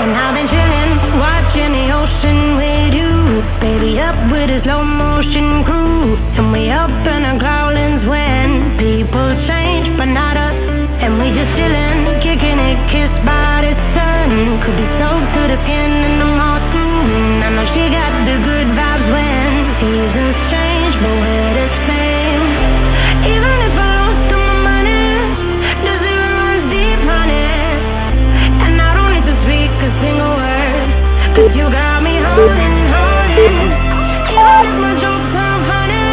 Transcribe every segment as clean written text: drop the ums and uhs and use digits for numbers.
And I've been chilling, watching the ocean with you. Baby, up with a slow motion crew. And we up in our growlings when people change, but not us. And we just chillin', kicking it, kissed by the sun. Could be soaked to the skin in the mall soon. I know she got the good vibes when seasons change, but we're the same. Even if I lost all my money, the zero runs deep, honey. And I don't need to speak a single word, 'cause you got me holding, holding. Even if my jokes sound funny,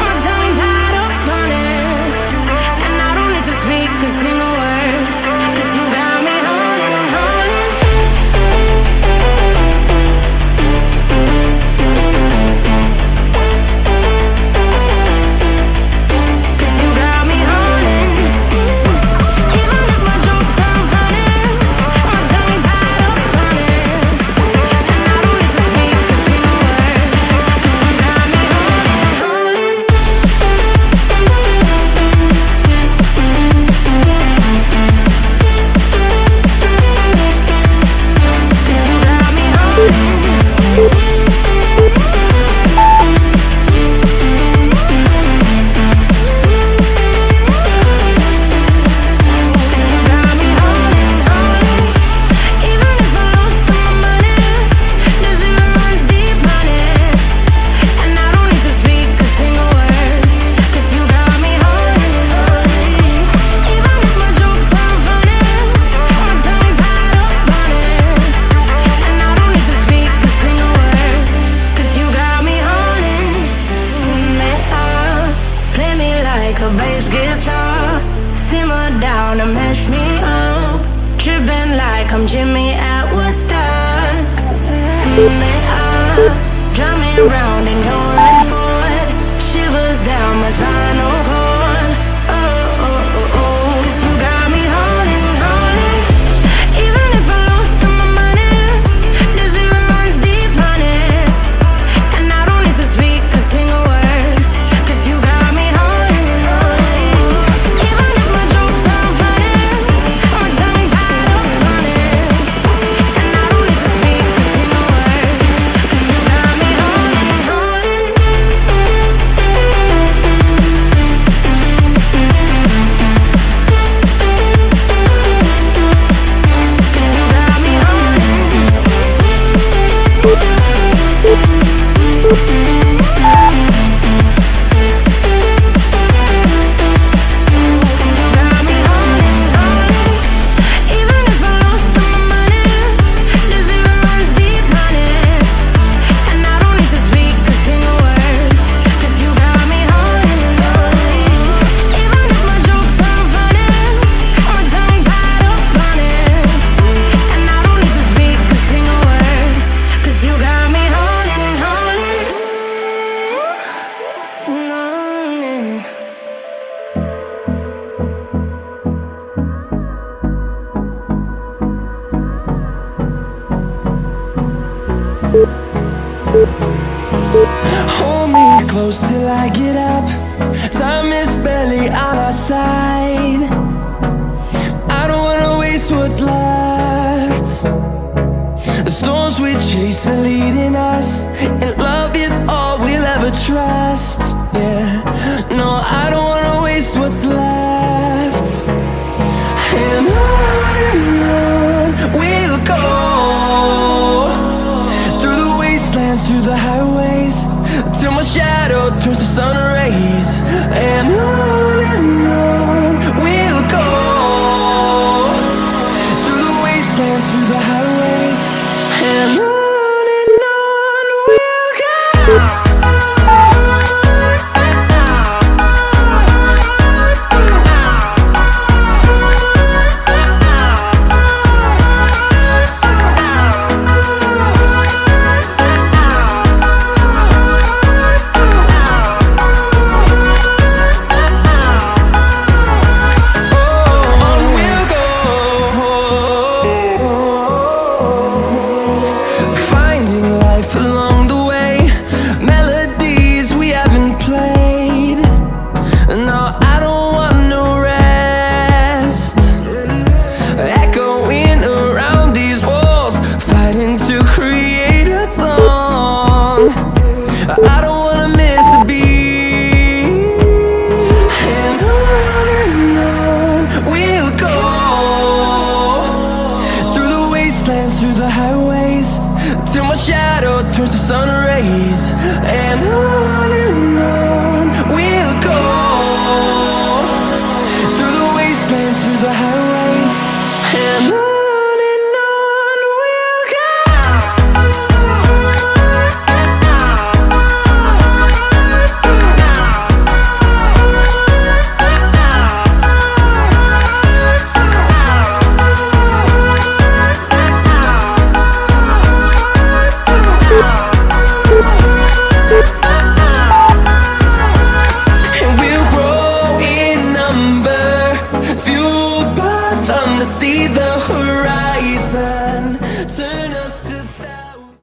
my tongue tied up on it. And I don't need to speak a single word, 'cause you got me holding, holding. Hold me close till I get up. Time is barely on our side. I don't wanna waste what's left. The storms we chase are leading us, and love is all we'll ever trust. Yeah, no, I don't wanna waste what's left. And on we'll go, through the wastelands, through the highways, till my shadow turns to sun rays. And on we'll go, through the wastelands, through the highways. And on we'll go. through the highways, till my shadow turns to sun rays. And on we'll go, through the wastelands, through the highways. And on we'll go. And we'll grow in number, fueled by them to see the horizon.